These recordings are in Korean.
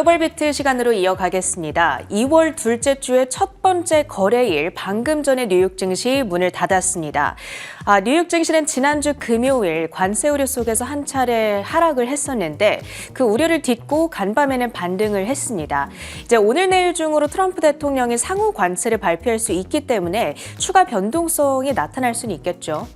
글로벌 비트 시간으로 이어가겠습니다. 2월 둘째 주의 첫 번째 거래일, 방금 전에 뉴욕 증시 문을 닫았습니다. 뉴욕 증시는 지난주 금요일 관세 우려 속에서 한 차례 하락을 했었는데 그 우려를 딛고 간밤에는 반등을 했습니다. 이제 오늘 내일 중으로 트럼프 대통령이 상호 관세를 발표할 수 있기 때문에 추가 변동성이 나타날 수는 있겠죠.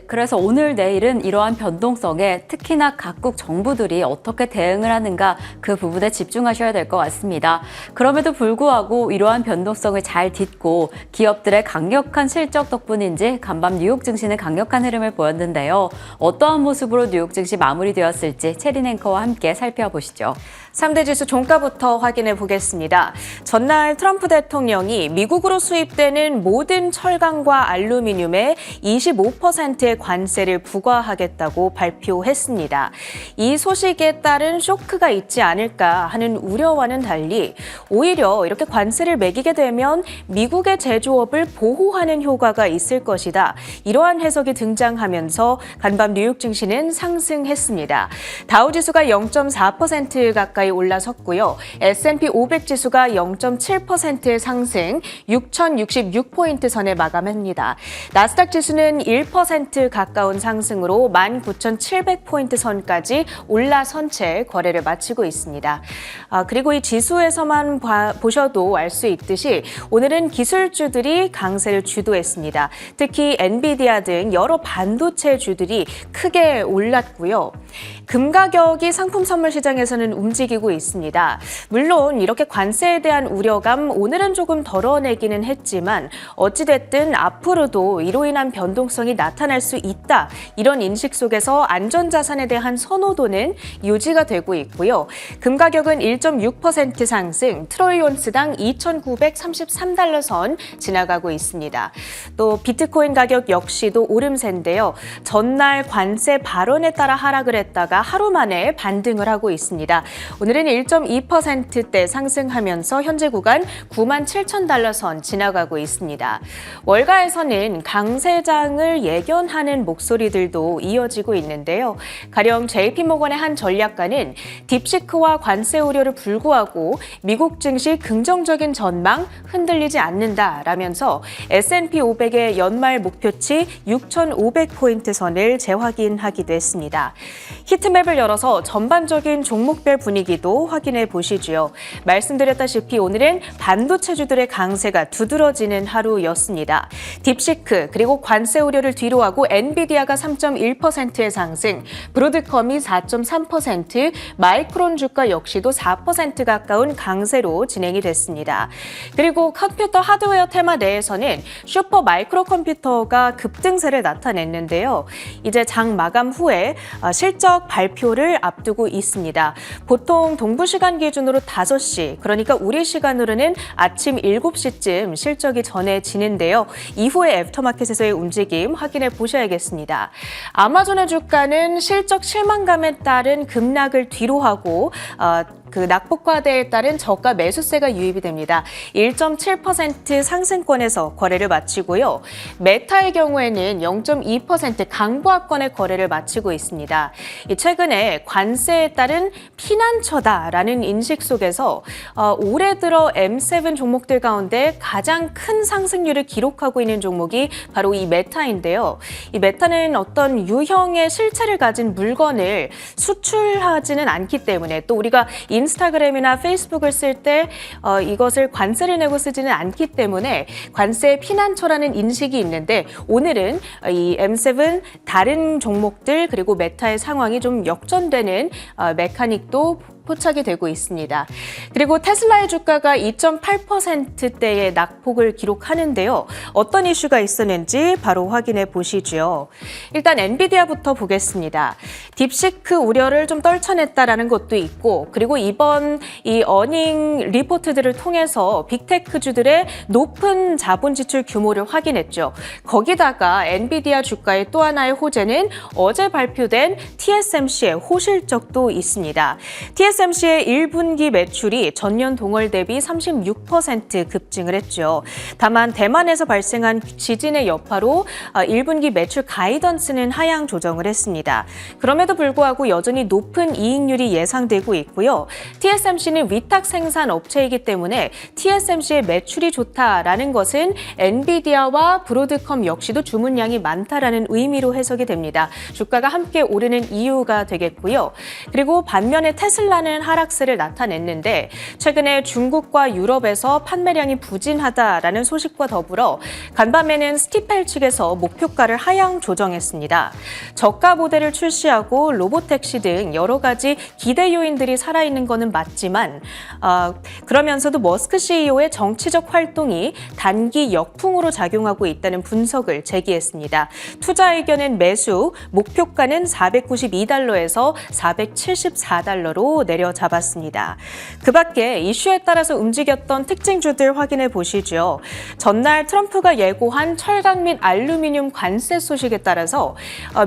그래서 오늘 내일은 이러한 변동성에 특히나 각국 정부들이 어떻게 대응을 하는가 그 부분에 집중하셔야 될 것 같습니다. 그럼에도 불구하고 이러한 변동성을 잘 딛고 기업들의 강력한 실적 덕분인지 간밤 뉴욕 증시는 강력한 흐름을 보였는데요. 어떠한 모습으로 뉴욕 증시 마무리되었을지 체린 앵커와 함께 살펴보시죠. 3대 지수 종가부터 확인해 보겠습니다. 전날 트럼프 대통령이 미국으로 수입되는 모든 철강과 알루미늄에 25%의 관세를 부과하겠다고 발표했습니다. 이 소식에 따른 쇼크가 있지 않을까 하는 우려와는 달리 오히려 이렇게 관세를 매기게 되면 미국의 제조업을 보호하는 효과가 있을 것이다. 이러한 해석이 등장하면서 간밤 뉴욕 증시는 상승했습니다. 다우지수가 0.4% 가까이 올라섰고요. S&P 500 지수가 0.7%의 상승, 6,066포인트 선에 마감합니다. 나스닥 지수는 1% 가까운 상승으로 19,700포인트 선까지 올라선 채 거래를 마치고 있습니다. 그리고 이 지수에서만 보셔도 알 수 있듯이 오늘은 기술주들이 강세를 주도했습니다. 특히 엔비디아 등 여러 반도체 주들이 크게 올랐고요. 금 가격이 상품 선물 시장에서는 움직이고 있습니다. 물론 이렇게 관세에 대한 우려감 오늘은 조금 덜어내기는 했지만 어찌됐든 앞으로도 이로 인한 변동성이 나타날 수 있다. 이런 인식 속에서 안전자산에 대한 선호도는 유지가 되고 있고요. 금 가격은 1.6% 상승, 트로이 온스당 2,933달러 선 지나가고 있습니다. 또 비트코인 가격 역시도 오름세인데요. 전날 관세 발언에 따라 하락을 했다가 하루 만에 반등을 하고 있습니다. 오늘은 1.2%대 상승하면서 현재 구간 97,000달러 선 지나가고 있습니다. 월가에서는 강세장을 예견하는 목소리들도 이어지고 있는데요. 가령 JP모건의 한 전략가는 딥시크와 관세 우려를 불구하고 미국 증시 긍정적인 전망 흔들리지 않는다라면서 S&P 500의 연말 목표치 6,500포인트 선을 재확인하기도 했습니다. 히트맵을 열어서 전반적인 종목별 분위기도 확인해 보시죠. 말씀드렸다시피 오늘은 반도체주들의 강세가 두드러지는 하루였습니다. 딥시크 그리고 관세 우려를 뒤로하고 엔비디아가 3.1%의 상승, 브로드컴이 4.3%, 마이크론 주가 역시도 4% 가까운 강세로 진행이 됐습니다. 그리고 컴퓨터 하드웨어 테마 내에서는 슈퍼 마이크로 컴퓨터가 급등세를 나타냈는데요. 이제 장 마감 후에 실적 발표를 앞두고 있습니다. 보통 동부 시간 기준으로 5시, 그러니까 우리 시간으로는 아침 7시쯤 실적이 전해지는데요. 이후에 애프터마켓에서의 움직임 확인해 보셔야겠습니다. 아마존의 주가는 실적 실망감에 따른 급락을 뒤로하고 그 낙폭과대에 따른 저가 매수세가 유입이 됩니다. 1.7% 상승권에서 거래를 마치고요. 메타의 경우에는 0.2% 강보합권의 거래를 마치고 있습니다. 최근에 관세에 따른 피난처다라는 인식 속에서 올해 들어 M7 종목들 가운데 가장 큰 상승률을 기록하고 있는 종목이 바로 이 메타인데요. 이 메타는 어떤 유형의 실체를 가진 물건을 수출하지는 않기 때문에 또 우리가 인스타그램이나 페이스북을 쓸 때 이것을 관세를 내고 쓰지는 않기 때문에 관세 피난처라는 인식이 있는데 오늘은 이 M7 다른 종목들 그리고 메타의 상황이 좀 역전되는 메카닉도 포착이 되고 있습니다. 그리고 테슬라의 주가가 2.8%대의 낙폭을 기록하는데요. 어떤 이슈가 있었는지 바로 확인해 보시죠. 일단 엔비디아부터 보겠습니다. 딥시크 우려를 좀 떨쳐냈다라는 것도 있고 그리고 이번 이 어닝 리포트들을 통해서 빅테크주들의 높은 자본 지출 규모를 확인했죠. 거기다가 엔비디아 주가의 또 하나의 호재는 어제 발표된 TSMC의 호실적도 있습니다. TSMC의 1분기 매출이 전년 동월 대비 36% 급증을 했죠. 다만 대만에서 발생한 지진의 여파로 1분기 매출 가이던스는 하향 조정을 했습니다. 그럼에도 불구하고 여전히 높은 이익률이 예상되고 있고요. TSMC는 위탁 생산 업체이기 때문에 TSMC의 매출이 좋다라는 것은 엔비디아와 브로드컴 역시도 주문량이 많다라는 의미로 해석이 됩니다. 주가가 함께 오르는 이유가 되겠고요. 그리고 반면에 테슬라는 하락세를 나타냈는데 최근에 중국과 유럽에서 판매량이 부진하다라는 소식과 더불어 간밤에는 스티펠 측에서 목표가를 하향 조정했습니다. 저가 모델을 출시하고 로보택시 등 여러 가지 기대 요인들이 살아있는 것은 맞지만 그러면서도 머스크 CEO의 정치적 활동이 단기 역풍으로 작용하고 있다는 분석을 제기했습니다. 투자 의견은 매수, 목표가는 $492에서 $474로 내려잡았습니다. 그 밖에 이슈에 따라서 움직였던 특징주들 확인해 보시죠. 전날 트럼프가 예고한 철강 및 알루미늄 관세 소식에 따라서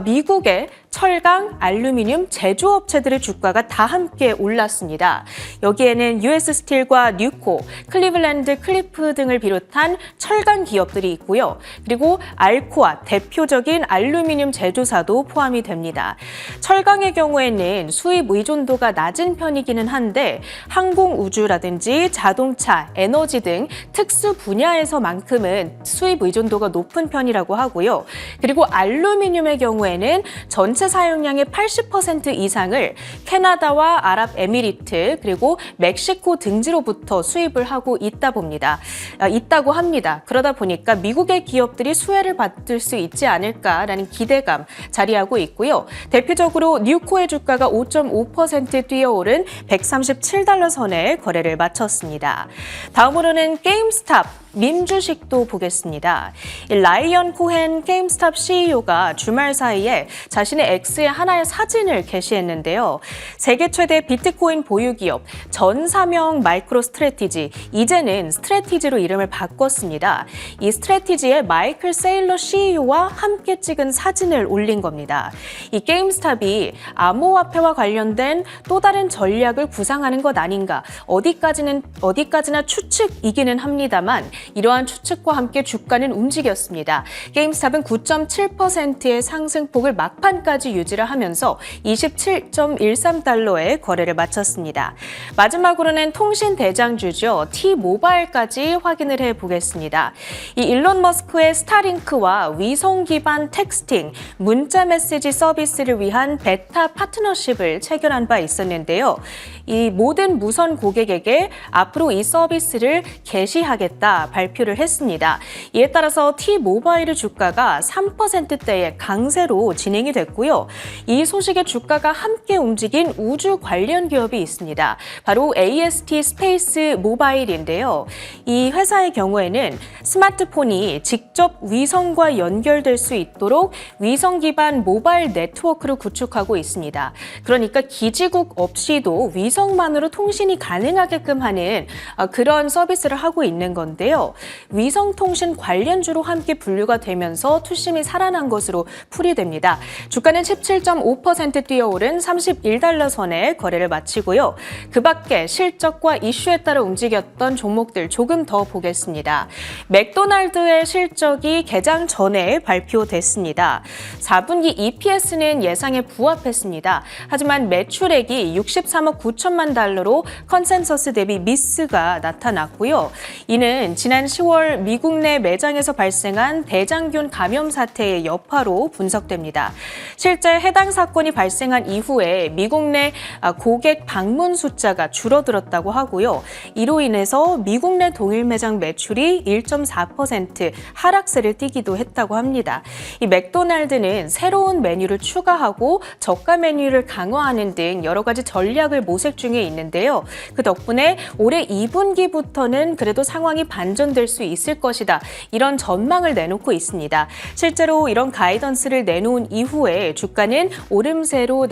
미국의 철강, 알루미늄 제조업체들의 주가가 다 함께 올랐습니다. 여기에는 US 스틸과 뉴코, 클리블랜드 클리프 등을 비롯한 철강 기업들이 있고요. 그리고 알코아, 대표적인 알루미늄 제조사도 포함이 됩니다. 철강의 경우에는 수입 의존도가 낮은 편이기는 한데 항공 우주라든지 자동차, 에너지 등 특수 분야에서만큼은 수입 의존도가 높은 편이라고 하고요. 그리고 알루미늄의 경우에는 전체 사용량의 80% 이상을 캐나다와 아랍에미리트 그리고 멕시코 등지로부터 수입을 하고 있다고 합니다. 그러다 보니까 미국의 기업들이 수혜를 받을 수 있지 않을까라는 기대감 자리하고 있고요. 대표적으로 뉴코의 주가가 5.5% 뛰어오른 $137 선에 거래를 마쳤습니다. 다음으로는 게임스탑 밈 주식도 보겠습니다. 라이언 코헨 게임스탑 CEO가 주말 사이에 자신의 X에 하나의 사진을 게시했는데요. 세계 최대 비트코인 보유 기업 전사명 마이크로 스트래티지, 이제는 스트래티지로 이름을 바꿨습니다. 이 스트래티지의 마이클 세일러 CEO와 함께 찍은 사진을 올린 겁니다. 이 게임스탑이 암호화폐와 관련된 또 다른 전략을 구상하는 것 아닌가, 어디까지나 추측이기는 합니다만 이러한 추측과 함께 주가는 움직였습니다. 게임스탑은 9.7%의 상승폭을 막판까지 유지를 하면서 $27.13에 거래를 마쳤습니다. 마지막으로는 통신 대장주죠. T-모바일까지 확인을 해보겠습니다. 이 일론 머스크의 스타링크와 위성 기반 텍스팅, 문자 메시지 서비스를 위한 베타 파트너십을 체결한 바 있었는데요. 이 모든 무선 고객에게 앞으로 이 서비스를 개시하겠다 발표를 했습니다. 이에 따라서 T-모바일의 주가가 3%대의 강세로 진행이 됐고요. 이 소식에 주가가 함께 움직인 우주 관련 기업이 있습니다. 바로 AST 스페이스 모바일인데요. 이 회사의 경우에는 스마트폰이 직접 위성과 연결될 수 있도록 위성 기반 모바일 네트워크를 구축하고 있습니다. 그러니까 기지국 없이도 위성만으로 통신이 가능하게끔 하는 그런 서비스를 하고 있는 건데요. 위성통신 관련주로 함께 분류가 되면서 투심이 살아난 것으로 풀이됩니다. 주가는 17.5% 뛰어오른 $31 선에 거래를 마치고요. 그 밖에 실적과 이슈에 따라 움직였던 종목들 조금 더 보겠습니다. 맥도날드의 실적이 개장 전에 발표됐습니다. 4분기 EPS는 예상에 부합했습니다. 하지만 매출액이 $63억 9천만 달러로 컨센서스 대비 미스가 나타났고요. 이는 지난 10월 미국 내 매장에서 발생한 대장균 감염 사태의 여파로 분석됩니다. 실제 해당 사건이 발생한 이후에 미국 내 고객 방문 숫자가 줄어들었다고 하고요. 이로 인해서 미국 내 동일 매장 매출이 1.4% 하락세를 띠기도 했다고 합니다. 이 맥도날드는 새로운 메뉴를 추가하고 저가 메뉴를 강화하는 등 여러 가지 전략을 모색 중에 있는데요. 그 덕분에 올해 2분기부터는 그래도 상황이 반전될 수 있을 것이다. 이런 전망을 내놓고 있습니다. 실제로 이런 가이던스를 내놓은 이후에 주가는 오름세로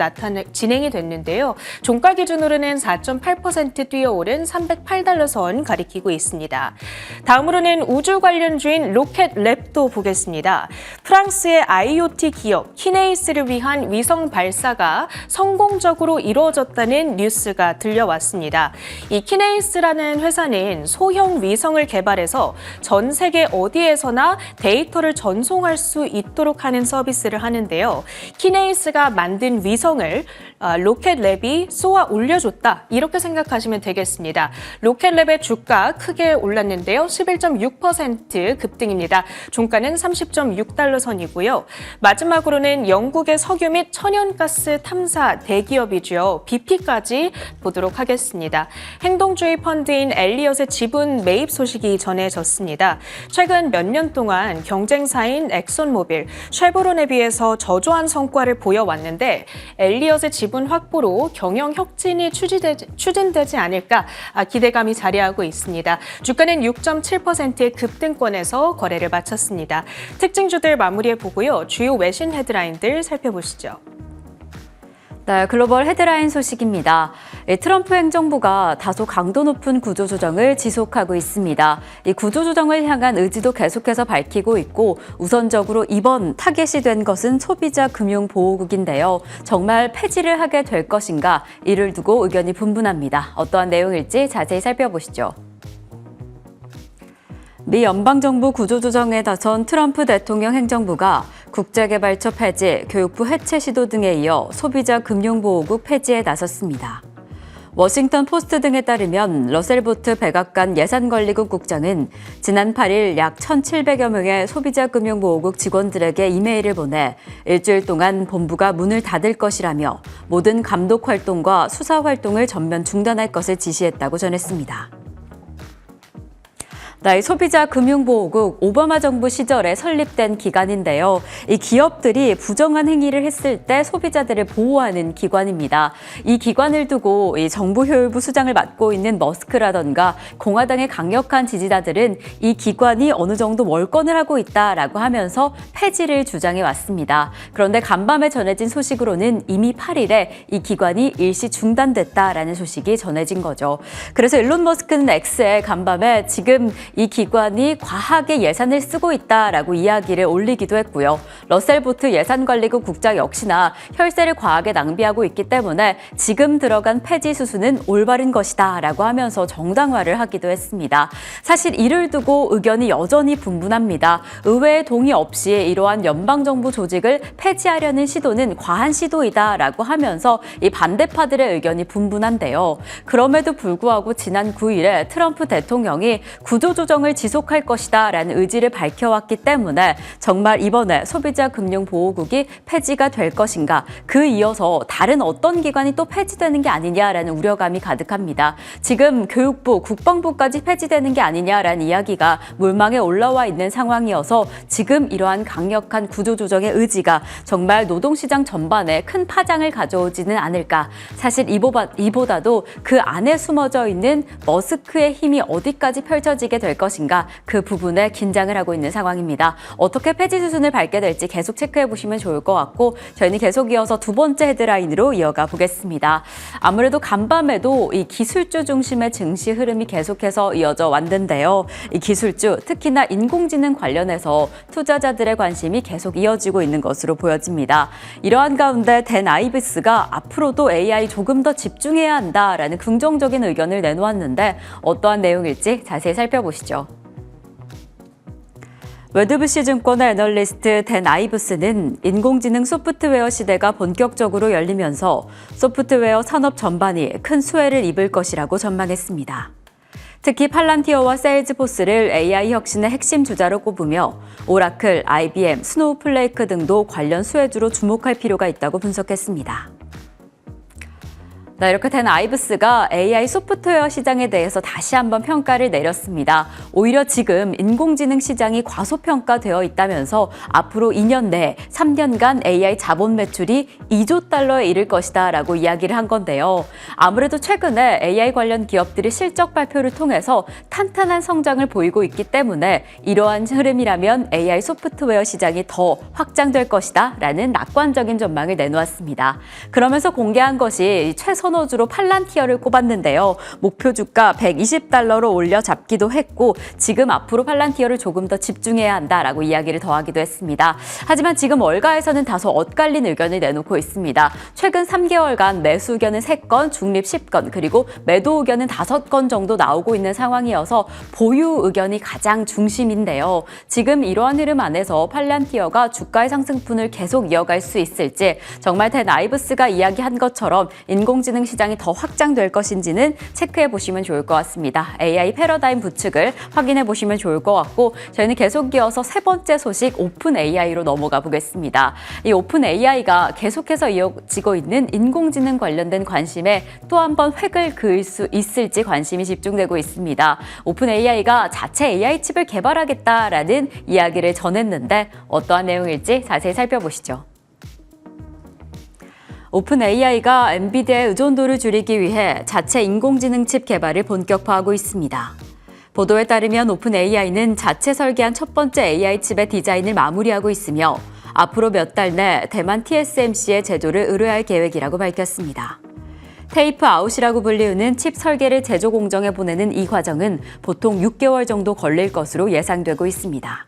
진행이 됐는데요. 종가 기준으로는 4.8% 뛰어오른 $308 선 가리키고 있습니다. 다음으로는 우주 관련주인 로켓랩도 보겠습니다. 프랑스의 IoT 기업 키네이스를 위한 위성 발사가 성공적으로 이루어졌다는 뉴스가 들려왔습니다. 이 키네이스라는 회사는 소형 위성을 개발해서 전 세계 어디에서나 데이터를 전송할 수 있도록 하는 서비스를 하는데요. 키네이스가 만든 위성을 로켓랩이 쏘아 올려줬다, 이렇게 생각하시면 되겠습니다. 로켓랩의 주가 크게 올랐는데요. 11.6% 급등입니다. 종가는 30.6달러 선이고요. 마지막으로는 영국의 석유 및 천연가스 탐사 대기업이죠. BP까지 보도록 하겠습니다. 행동주의 펀드인 엘리엇의 지분 매입 소식이 전해졌습니다. 최근 몇 년 동안 경쟁사인 엑손모빌, 쉐보론에 비해서 저조한 성과를 보여왔는데 엘리엇의 지분 확보로 경영 혁신이 추진되지 않을까 기대감이 자리하고 있습니다. 주가는 6.7%의 급등권에서 거래를 마쳤습니다. 특징주들 마무리해 보고요. 주요 외신 헤드라인들 살펴보시죠. 네, 글로벌 헤드라인 소식입니다. 트럼프 행정부가 다소 강도 높은 구조조정을 지속하고 있습니다. 이 구조조정을 향한 의지도 계속해서 밝히고 있고 우선적으로 이번 타겟이 된 것은 소비자 금융보호국인데요. 정말 폐지를 하게 될 것인가, 이를 두고 의견이 분분합니다. 어떠한 내용일지 자세히 살펴보시죠. 미 연방정부 구조조정에 나선 트럼프 대통령 행정부가 국제개발처 폐지, 교육부 해체 시도 등에 이어 소비자 금융보호국 폐지에 나섰습니다. 워싱턴 포스트 등에 따르면 러셀보트 백악관 예산관리국 국장은 지난 8일 약 1,700여 명의 소비자 금융보호국 직원들에게 이메일을 보내 일주일 동안 본부가 문을 닫을 것이라며 모든 감독 활동과 수사 활동을 전면 중단할 것을 지시했다고 전했습니다. 이 소비자 금융보호국 오바마 정부 시절에 설립된 기관인데요. 이 기업들이 부정한 행위를 했을 때 소비자들을 보호하는 기관입니다. 이 기관을 두고 이 정부효율부 수장을 맡고 있는 머스크라던가 공화당의 강력한 지지자들은 이 기관이 어느 정도 월권을 하고 있다라고 하면서 폐지를 주장해 왔습니다. 그런데 간밤에 전해진 소식으로는 이미 8일에 이 기관이 일시 중단됐다라는 소식이 전해진 거죠. 그래서 일론 머스크는 X에 간밤에 지금 이 기관이 과하게 예산을 쓰고 있다라고 이야기를 올리기도 했고요. 러셀보트 예산관리국 국장 역시나 혈세를 과하게 낭비하고 있기 때문에 지금 들어간 폐지 수순은 올바른 것이다라고 하면서 정당화를 하기도 했습니다. 사실 이를 두고 의견이 여전히 분분합니다. 의회의 동의 없이 이러한 연방정부 조직을 폐지하려는 시도는 과한 시도이다라고 하면서 이 반대파들의 의견이 분분한데요. 그럼에도 불구하고 지난 9일에 트럼프 대통령이 구조조정을 지속할 것이다라는 의지를 밝혀왔기 때문에 정말 이번에 소비자 금융보호국이 폐지가 될 것인가, 그 이어서 다른 어떤 기관이 또 폐지되는 게 아니냐라는 우려감이 가득합니다. 지금 교육부, 국방부까지 폐지되는 게 아니냐라는 이야기가 물망에 올라와 있는 상황이어서 지금 이러한 강력한 구조조정의 의지가 정말 노동시장 전반에 큰 파장을 가져오지는 않을까. 사실 이보다도 그 안에 숨어져 있는 머스크의 힘이 어디까지 펼쳐지게 될 것인가, 그 부분에 긴장을 하고 있는 상황입니다. 어떻게 폐지 수순을 밟게 될지 계속 체크해 보시면 좋을 것 같고, 저희는 계속 이어서 두 번째 헤드라인으로 이어가 보겠습니다. 아무래도 간밤에도 이 기술주 중심의 증시 흐름이 계속해서 이어져 왔는데요. 이 기술주, 특히나 인공지능 관련해서 투자자들의 관심이 계속 이어지고 있는 것으로 보여집니다. 이러한 가운데 댄 아이비스가 앞으로도 AI 조금 더 집중해야 한다라는 긍정적인 의견을 내놓았는데 어떠한 내용일지 자세히 살펴보시죠. 웨드부시 증권의 애널리스트 댄 아이브스는 인공지능 소프트웨어 시대가 본격적으로 열리면서 소프트웨어 산업 전반이 큰 수혜를 입을 것이라고 전망했습니다. 특히 팔란티어와 세일즈포스를 AI 혁신의 핵심 주자로 꼽으며 오라클, IBM, 스노우플레이크 등도 관련 수혜주로 주목할 필요가 있다고 분석했습니다. 이렇게 된 아이브스가 AI 소프트웨어 시장에 대해서 다시 한번 평가를 내렸습니다. 오히려 지금 인공지능 시장이 과소평가되어 있다면서 앞으로 2년 내 3년간 AI 자본 매출이 2조 달러에 이를 것이다 라고 이야기를 한 건데요. 아무래도 최근에 AI 관련 기업들이 실적 발표를 통해서 탄탄한 성장을 보이고 있기 때문에 이러한 흐름이라면 AI 소프트웨어 시장이 더 확장될 것이다 라는 낙관적인 전망을 내놓았습니다. 그러면서 공개한 것이 최선 선호주로 팔란티어를 꼽았는데요. 목표 주가 120달러로 올려 잡기도 했고 지금 앞으로 팔란티어를 조금 더 집중해야 한다라고 이야기를 더하기도 했습니다. 하지만 지금 월가에서는 다소 엇갈린 의견을 내놓고 있습니다. 최근 3개월간 매수 의견은 3건, 중립 10건, 그리고 매도 의견은 5건 정도 나오고 있는 상황이어서 보유 의견이 가장 중심인데요. 지금 이러한 흐름 안에서 팔란티어가 주가의 상승분을 계속 이어갈 수 있을지, 정말 나이브스가 이야기한 것처럼 인공지능 시장이 더 확장될 것인지는 체크해 보시면 좋을 것 같습니다. AI 패러다임 부축을 확인해 보시면 좋을 것 같고, 저희는 계속 이어서 세 번째 소식 오픈 AI로 넘어가 보겠습니다. 이 오픈 AI가 계속해서 이어지고 있는 인공지능 관련된 관심에 또 한 번 획을 그을 수 있을지 관심이 집중되고 있습니다. 오픈 AI가 자체 AI 칩을 개발하겠다라는 이야기를 전했는데 어떠한 내용일지 자세히 살펴보시죠. 오픈 AI가 엔비디아의 의존도를 줄이기 위해 자체 인공지능 칩 개발을 본격화하고 있습니다. 보도에 따르면 오픈 AI는 자체 설계한 첫 번째 AI 칩의 디자인을 마무리하고 있으며 앞으로 몇 달 내 대만 TSMC에 제조를 의뢰할 계획이라고 밝혔습니다. 테이프 아웃이라고 불리우는 칩 설계를 제조 공정에 보내는 이 과정은 보통 6개월 정도 걸릴 것으로 예상되고 있습니다.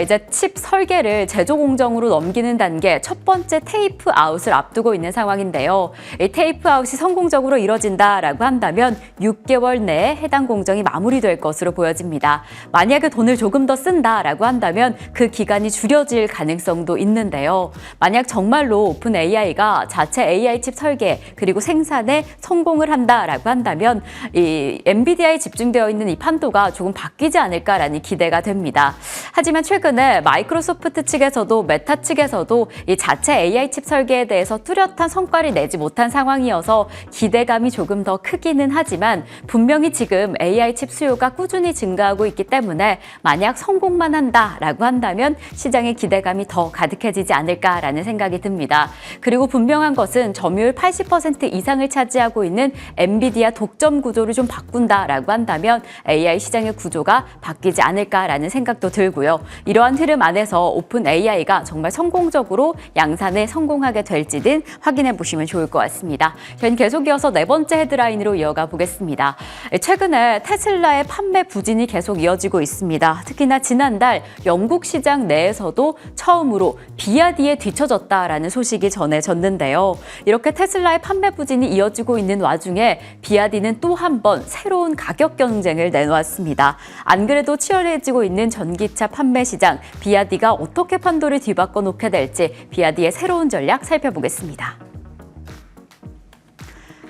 이제 칩 설계를 제조 공정으로 넘기는 단계 첫 번째 테이프 아웃을 앞두고 있는 상황인데요. 이 테이프 아웃이 성공적으로 이뤄진다라고 한다면 6개월 내에 해당 공정이 마무리될 것으로 보여집니다. 만약에 돈을 조금 더 쓴다라고 한다면 그 기간이 줄여질 가능성도 있는데요. 만약 정말로 오픈 AI가 자체 AI 칩 설계 그리고 생산에 성공을 한다라고 한다면 이 엔비디아에 집중되어 있는 이 판도가 조금 바뀌지 않을까라는 기대가 됩니다. 하지만 최근에 마이크로소프트 측에서도 메타 측에서도 이 자체 AI 칩 설계에 대해서 뚜렷한 성과를 내지 못한 상황이어서 기대감이 조금 더 크기는 하지만 분명히 지금 AI 칩 수요가 꾸준히 증가하고 있기 때문에 만약 성공만 한다라고 한다면 시장의 기대감이 더 가득해지지 않을까라는 생각이 듭니다. 그리고 분명한 것은 점유율 80% 이상을 차지하고 있는 엔비디아 독점 구조를 좀 바꾼다라고 한다면 AI 시장의 구조가 바뀌지 않을까라는 생각도 들고요. 이러한 흐름 안에서 오픈 AI가 정말 성공적으로 양산에 성공하게 될지는 확인해 보시면 좋을 것 같습니다. 저희는 계속 이어서 네 번째 헤드라인으로 이어가 보겠습니다. 최근에 테슬라의 판매 부진이 계속 이어지고 있습니다. 특히나 지난달 영국 시장 내에서도 처음으로 비아디에 뒤처졌다라는 소식이 전해졌는데요. 이렇게 테슬라의 판매 부진이 이어지고 있는 와중에 비아디는 또 한 번 새로운 가격 경쟁을 내놓았습니다. 안 그래도 치열해지고 있는 전기차 판매 시장, 비아디가 어떻게 판도를 뒤바꿔 놓게 될지 비아디의 새로운 전략 살펴보겠습니다.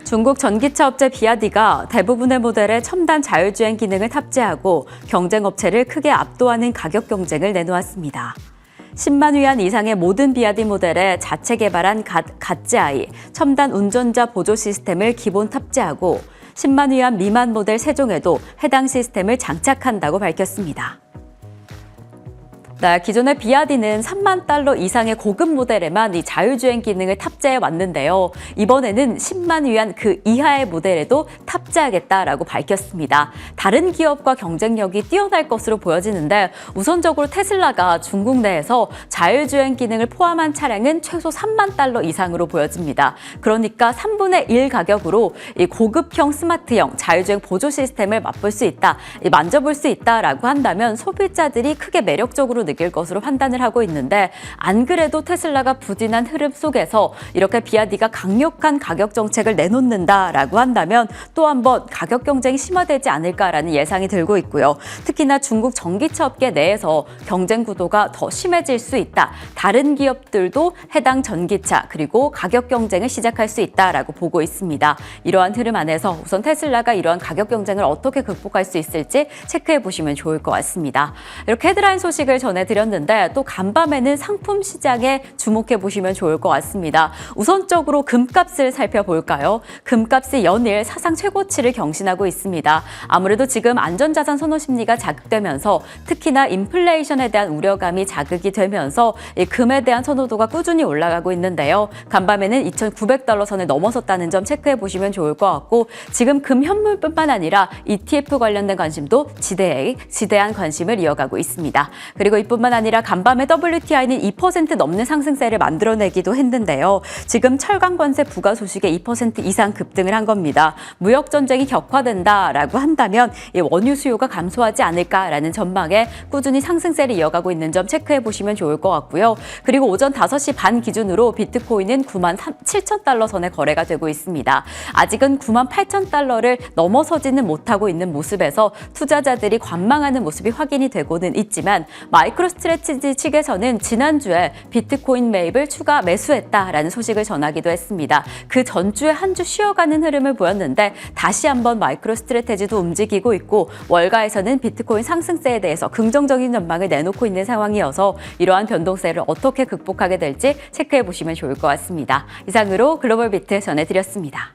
중국 전기차 업체 비아디가 대부분의 모델에 첨단 자율주행 기능을 탑재하고 경쟁 업체를 크게 압도하는 가격 경쟁을 내놓았습니다. 10만 위안 이상의 모든 비아디 모델에 자체 개발한 갓제아이, 첨단 운전자 보조 시스템을 기본 탑재하고 10만 위안 미만 모델 3종에도 해당 시스템을 장착한다고 밝혔습니다. 기존의 비아디는 3만 달러 이상의 고급 모델에만 이 자율주행 기능을 탑재해 왔는데요. 이번에는 10만 위안 그 이하의 모델에도 탑재하겠다라고 밝혔습니다. 다른 기업과 경쟁력이 뛰어날 것으로 보여지는데 우선적으로 테슬라가 중국 내에서 자율주행 기능을 포함한 차량은 최소 3만 달러 이상으로 보여집니다. 그러니까 3분의 1 가격으로 이 고급형 스마트형 자율주행 보조 시스템을 맛볼 수 있다, 만져볼 수 있다라고 한다면 소비자들이 크게 매력적으로 느낄 것으로 판단을 하고 있는데 안 그래도 테슬라가 부진한 흐름 속에서 이렇게 비아디가 강력한 가격 정책을 내놓는다라고 한다면 또 한 번 가격 경쟁이 심화되지 않을까라는 예상이 들고 있고요. 특히나 중국 전기차 업계 내에서 경쟁 구도가 더 심해질 수 있다. 다른 기업들도 해당 전기차 그리고 가격 경쟁을 시작할 수 있다라고 보고 있습니다. 이러한 흐름 안에서 우선 테슬라가 이러한 가격 경쟁을 어떻게 극복할 수 있을지 체크해 보시면 좋을 것 같습니다. 이렇게 헤드라인 소식을 전해드렸는데 또 간밤에는 상품 시장에 주목해 보시면 좋을 것 같습니다. 우선적으로 금값을 살펴볼까요? 금값이 연일 사상 최고치를 경신하고 있습니다. 아무래도 지금 안전자산 선호 심리가 자극되면서 특히나 인플레이션에 대한 우려감이 자극이 되면서 이 금에 대한 선호도가 꾸준히 올라가고 있는데요. 간밤에는 2,900달러 선을 넘어섰다는 점 체크해 보시면 좋을 것 같고 지금 금 현물뿐만 아니라 ETF 관련된 관심도 지대한 관심을 이어가고 있습니다. 그리고 이뿐만 아니라 간밤에 WTI는 2% 넘는 상승세를 만들어내기도 했는데요. 지금 철강 관세 부과 소식에 2% 이상 급등을 한 겁니다. 무역 전쟁이 격화된다라고 한다면 이 원유 수요가 감소하지 않을까라는 전망에 꾸준히 상승세를 이어가고 있는 점 체크해 보시면 좋을 것 같고요. 그리고 오전 5시 반 기준으로 비트코인은 9만 7천 달러 선에 거래가 되고 있습니다. 아직은 9만 8천 달러를 넘어서지는 못하고 있는 모습에서 투자자들이 관망하는 모습이 확인이 되고는 있지만 마이크로스트래티지 측에서는 지난주에 비트코인 매입을 추가 매수했다라는 소식을 전하기도 했습니다. 그 전주에 한 주 쉬어가는 흐름을 보였는데 다시 한번 마이크로스트래티지도 움직이고 있고 월가에서는 비트코인 상승세에 대해서 긍정적인 전망을 내놓고 있는 상황이어서 이러한 변동세를 어떻게 극복하게 될지 체크해 보시면 좋을 것 같습니다. 이상으로 글로벌 비트 전해드렸습니다.